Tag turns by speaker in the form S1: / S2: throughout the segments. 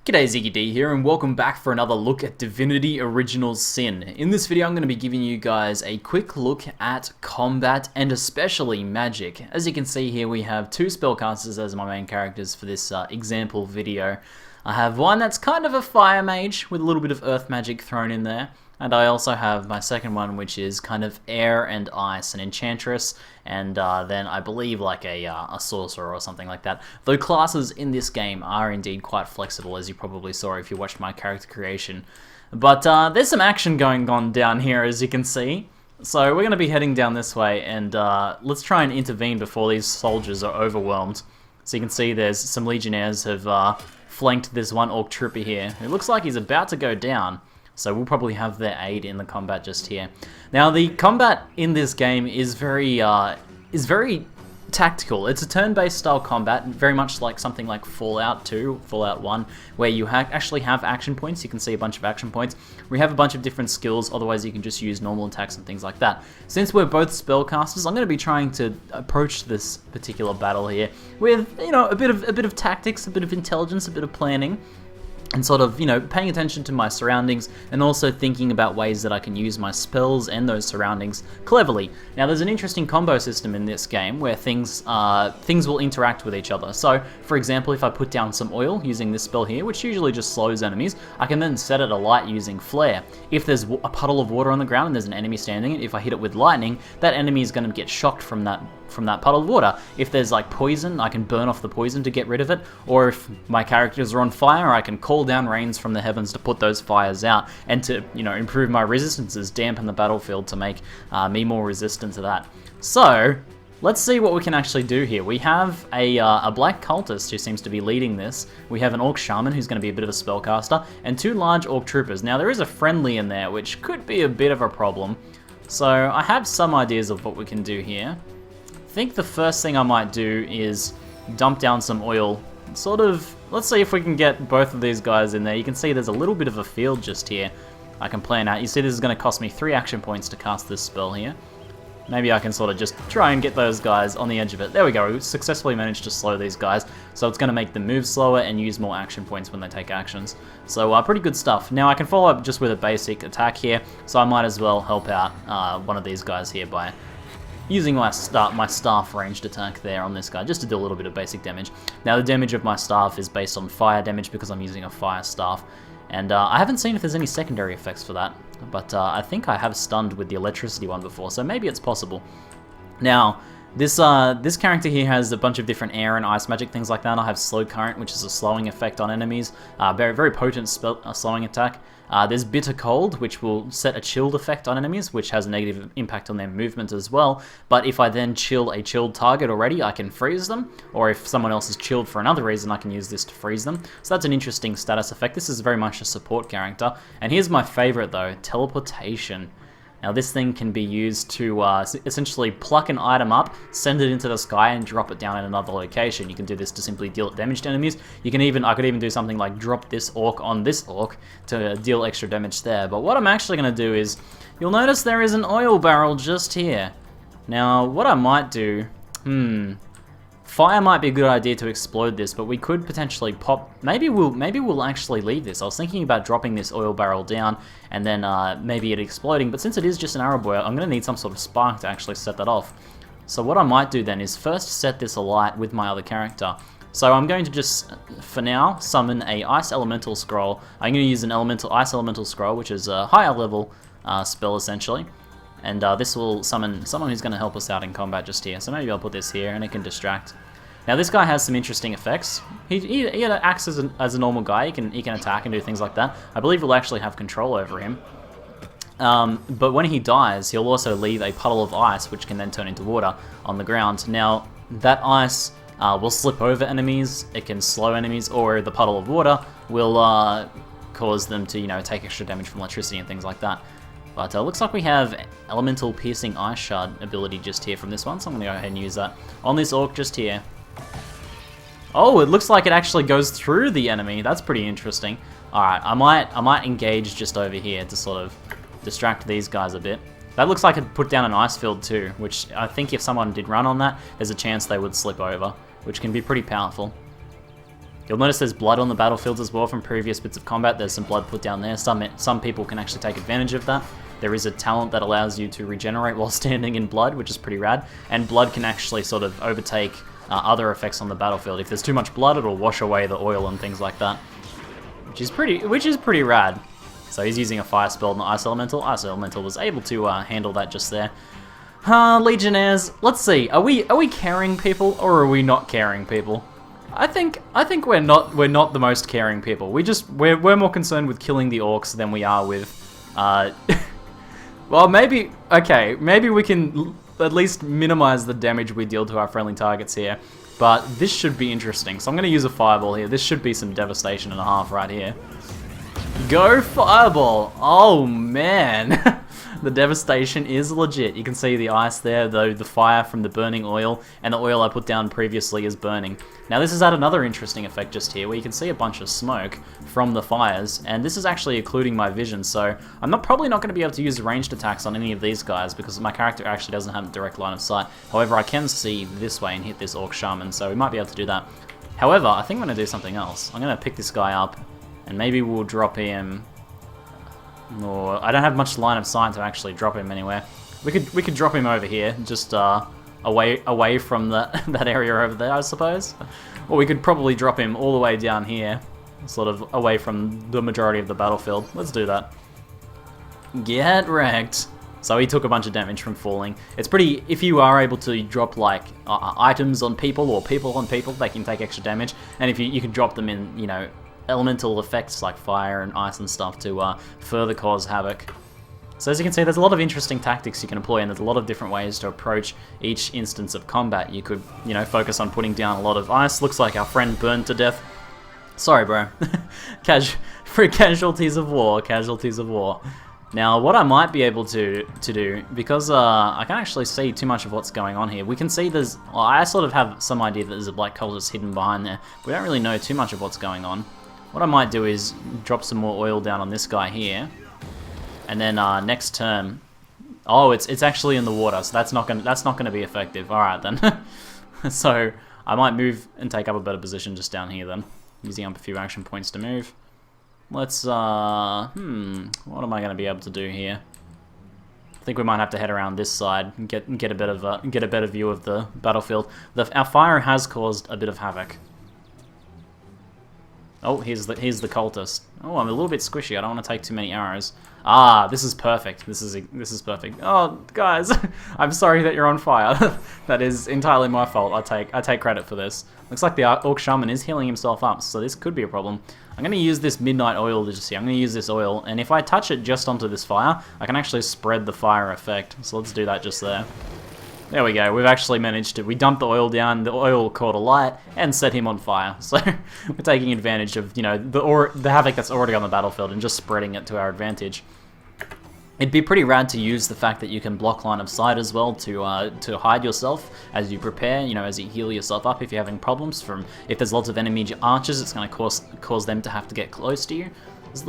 S1: G'day, ZiggyD here, and welcome back for another look at Divinity Original Sin. In this video I'm going to be giving you guys a quick look at combat and especially magic. As you can see here, we have two spellcasters as my main characters for this example video. I have one that's kind of a fire mage with a little bit of earth magic thrown in there. And I also have my second one, which is kind of air and ice, an enchantress, and then I believe like a sorcerer or something like that. Though classes in this game are indeed quite flexible, as you probably saw if you watched my character creation. But there's some action going on down here, as you can see. So we're going to be heading down this way, and let's try and intervene before these soldiers are overwhelmed. So you can see there's some legionnaires have flanked this one orc trooper here. It looks like he's about to go down. So we'll probably have their aid in the combat just here. Now the combat in this game is very tactical. It's a turn-based style combat, very much like something like Fallout 2, Fallout 1, where you actually have action points. You can see a bunch of action points. We have a bunch of different skills, otherwise you can just use normal attacks and things like that. Since we're both spellcasters, I'm going to be trying to approach this particular battle here with, a bit of tactics, a bit of intelligence, a bit of planning. And sort of, paying attention to my surroundings and also thinking about ways that I can use my spells and those surroundings cleverly. Now, there's an interesting combo system in this game where things will interact with each other. So, for example, if I put down some oil using this spell here, which usually just slows enemies, I can then set it alight using flare. If there's a puddle of water on the ground and there's an enemy standing in it, if I hit it with lightning, that enemy is going to get shocked from that puddle of water. If there's like poison, I can burn off the poison to get rid of it, or if my characters are on fire, I can call down rains from the heavens to put those fires out and to, improve my resistances, dampen the battlefield to make me more resistant to that. So, let's see what we can actually do here. We have a black cultist who seems to be leading this. We have an orc shaman who's going to be a bit of a spellcaster, and two large orc troopers. Now, there is a friendly in there, which could be a bit of a problem. So, I have some ideas of what we can do here. I think the first thing I might do is dump down some oil. Sort of, let's see if we can get both of these guys in there. You can see there's a little bit of a field just here I can plan out. You see this is going to cost me 3 action points to cast this spell here. Maybe I can sort of just try and get those guys on the edge of it. There we go, we successfully managed to slow these guys. So it's going to make them move slower and use more action points when they take actions. So pretty good stuff. Now I can follow up just with a basic attack here. So I might as well help out one of these guys here by using my staff ranged attack there on this guy, just to do a little bit of basic damage. Now the damage of my staff is based on fire damage because I'm using a fire staff. And I haven't seen if there's any secondary effects for that, but I think I have stunned with the electricity one before, so maybe it's possible. Now, this character here has a bunch of different air and ice magic, things like that. I have slow current, which is a slowing effect on enemies, very, very potent slowing attack. There's bitter cold, which will set a chilled effect on enemies, which has a negative impact on their movement as well. But if I then chill a chilled target already, I can freeze them. Or if someone else is chilled for another reason, I can use this to freeze them. So that's an interesting status effect. This is very much a support character. And here's my favorite though, teleportation. Now this thing can be used to essentially pluck an item up, send it into the sky, and drop it down in another location. You can do this to simply deal damage to enemies. I could even do something like drop this orc on this orc to deal extra damage there. But what I'm actually going to do is, you'll notice there is an oil barrel just here. Now what I might do, fire might be a good idea to explode this, but we could potentially pop. Maybe we'll actually leave this. I was thinking about dropping this oil barrel down and then maybe it exploding, but since it is just an arrow boil, I'm going to need some sort of spark to actually set that off. So what I might do then is first set this alight with my other character. So I'm going to just, for now, summon a ice elemental scroll. I'm going to use an ice elemental scroll, which is a higher level spell essentially. And this will summon someone who's going to help us out in combat just here. So maybe I'll put this here and it can distract. Now this guy has some interesting effects. He acts as a normal guy. He can attack and do things like that. I believe we'll actually have control over him. But when he dies, he'll also leave a puddle of ice, which can then turn into water on the ground. Now that ice will slip over enemies. It can slow enemies, or the puddle of water will cause them to take extra damage from electricity and things like that. But looks like we have elemental piercing ice shard ability just here from this one, so I'm going to go ahead and use that on this orc just here. Oh, it looks like it actually goes through the enemy. That's pretty interesting. Alright, I might engage just over here to sort of distract these guys a bit. That looks like it put down an ice field too, which I think if someone did run on that, there's a chance they would slip over, which can be pretty powerful. You'll notice there's blood on the battlefields as well from previous bits of combat. There's some blood put down there. Some people can actually take advantage of that. There is a talent that allows you to regenerate while standing in blood, which is pretty rad. And blood can actually sort of overtake other effects on the battlefield. If there's too much blood, it'll wash away the oil and things like that, which is pretty rad. So he's using a fire spell and the ice elemental. Ice elemental was able to handle that just there. Legionnaires, let's see. Are we caring people or are we not caring people? I think we're not the most caring people. We're more concerned with killing the orcs than we are with well, maybe we can at least minimize the damage we deal to our friendly targets here. But this should be interesting. So I'm going to use a fireball here. This should be some devastation and a half right here. Go fireball! Oh man! The devastation is legit. You can see the ice there, though the fire from the burning oil, and the oil I put down previously is burning. Now this is at another interesting effect just here, where you can see a bunch of smoke from the fires, and this is actually occluding my vision, so I'm probably not going to be able to use ranged attacks on any of these guys, because my character actually doesn't have a direct line of sight. However, I can see this way and hit this orc shaman, so we might be able to do that. However, I think I'm going to do something else. I'm going to pick this guy up, and maybe we'll drop him... Or I don't have much line of sight to actually drop him anywhere. We could drop him over here, just away from that area over there, I suppose. Or we could probably drop him all the way down here, sort of away from the majority of the battlefield. Let's do that. Get wrecked. So he took a bunch of damage from falling. It's pretty, if you are able to drop like items on people or people on people, they can take extra damage. And if you can drop them in, you know, elemental effects like fire and ice and stuff to further cause havoc. So as you can see, there's a lot of interesting tactics you can employ, and there's a lot of different ways to approach each instance of combat. You could, you know, focus on putting down a lot of ice. Looks like our friend burned to death. Sorry, bro. For casualties of war, casualties of war. Now, what I might be able to do, because I can't actually see too much of what's going on here. We can see there's... Well, I sort of have some idea that there's a black cultist hidden behind there. We don't really know too much of what's going on. What I might do is drop some more oil down on this guy here, and then next turn, oh, it's actually in the water, so that's not gonna be effective. All right then. So I might move and take up a better position just down here then, using up a few action points to move. Let's what am I gonna be able to do here? I think we might have to head around this side and get a better view of the battlefield. Our fire has caused a bit of havoc. Oh, here's the cultist. Oh, I'm a little bit squishy. I don't want to take too many arrows. Ah, this is perfect. This is perfect. Oh, guys, I'm sorry that you're on fire. That is entirely my fault. I take credit for this. Looks like the orc shaman is healing himself up, so this could be a problem. I'm going to use this midnight oil just here. I'm going to use this oil, and if I touch it just onto this fire, I can actually spread the fire effect. So let's do that just there. There we go, we've actually managed to, we dumped the oil down, the oil caught alight, and set him on fire. So, we're taking advantage of, you know, the havoc that's already on the battlefield and just spreading it to our advantage. It'd be pretty rad to use the fact that you can block line of sight as well to hide yourself as you prepare, you know, as you heal yourself up if you're having problems from, if there's lots of enemy archers, it's going to cause them to have to get close to you.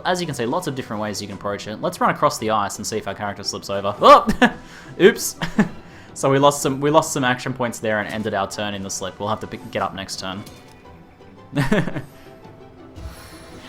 S1: As you can see, lots of different ways you can approach it. Let's run across the ice and see if our character slips over. Oh! Oops! So we lost some action points there and ended our turn in the slip. We'll have to get up next turn.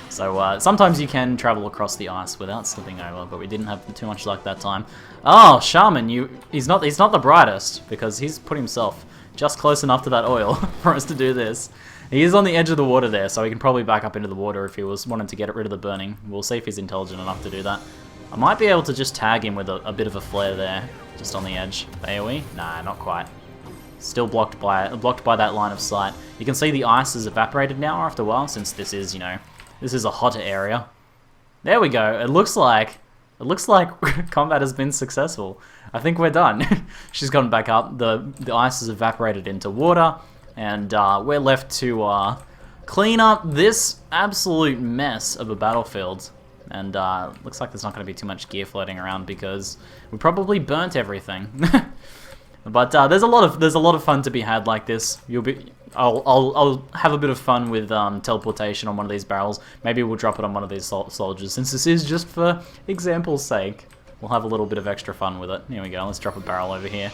S1: So sometimes you can travel across the ice without slipping over, but we didn't have too much luck that time. Oh, Shaman, he's not the brightest because he's put himself just close enough to that oil for us to do this. He is on the edge of the water there, so he can probably back up into the water if he was wanting to get rid of the burning. We'll see if he's intelligent enough to do that. I might be able to just tag him with a bit of a flare there, just on the edge. AoE? Nah, not quite. Still blocked by that line of sight. You can see the ice has evaporated now after a while, since this is, you know, this is a hotter area. There we go. It looks like combat has been successful. I think we're done. She's gotten back up. The ice has evaporated into water, and we're left to clean up this absolute mess of a battlefield. And looks like there's not going to be too much gear floating around because we probably burnt everything. But there's a lot of fun to be had like this. I'll have a bit of fun with teleportation on one of these barrels. Maybe we'll drop it on one of these soldiers, since this is just for example's sake. We'll have a little bit of extra fun with it. Here we go. Let's drop a barrel over here.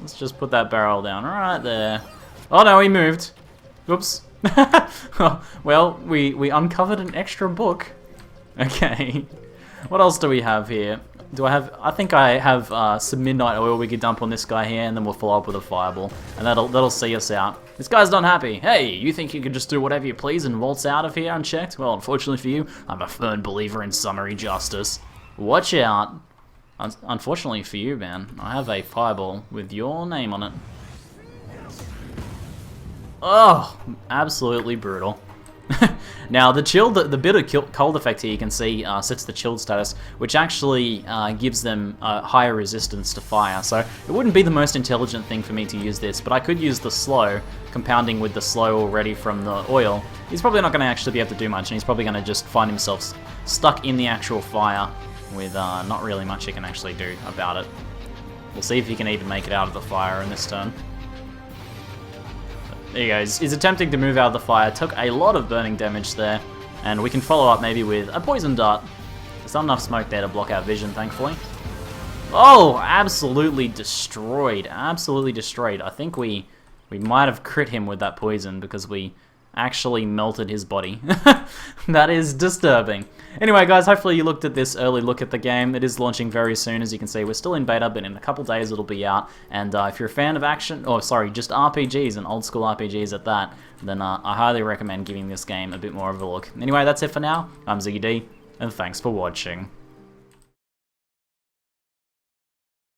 S1: Let's just put that barrel down right there. Oh no, he moved. Oops. Well, we uncovered an extra book. Okay. What else do we have here? I think I have some midnight oil we could dump on this guy here, and then we'll follow up with a fireball. And that'll see us out. This guy's not happy. Hey, you think you can just do whatever you please and waltz out of here unchecked? Well, unfortunately for you, I'm a firm believer in summary justice. Watch out. Unfortunately for you, man, I have a fireball with your name on it. Oh, absolutely brutal. Now, the bit of cold effect here, you can see, sets the chilled status, which actually gives them higher resistance to fire. So it wouldn't be the most intelligent thing for me to use this, but I could use the slow, compounding with the slow already from the oil. He's probably not going to actually be able to do much, and he's probably going to just find himself stuck in the actual fire with not really much he can actually do about it. We'll see if he can even make it out of the fire in this turn. There you go, he's attempting to move out of the fire, took a lot of burning damage there, and we can follow up maybe with a poison dart. There's not enough smoke there to block our vision, thankfully. Oh, absolutely destroyed, absolutely destroyed. I think we might have crit him with that poison because we actually melted his body. That is disturbing. Anyway, guys, hopefully you looked at this early look at the game. It is launching very soon, as you can see. We're still in beta, but in a couple days it'll be out. And if you're a fan of action, or sorry, just RPGs and old school RPGs at that, then I highly recommend giving this game a bit more of a look. Anyway, that's it for now. I'm ZiggyD, and thanks for watching.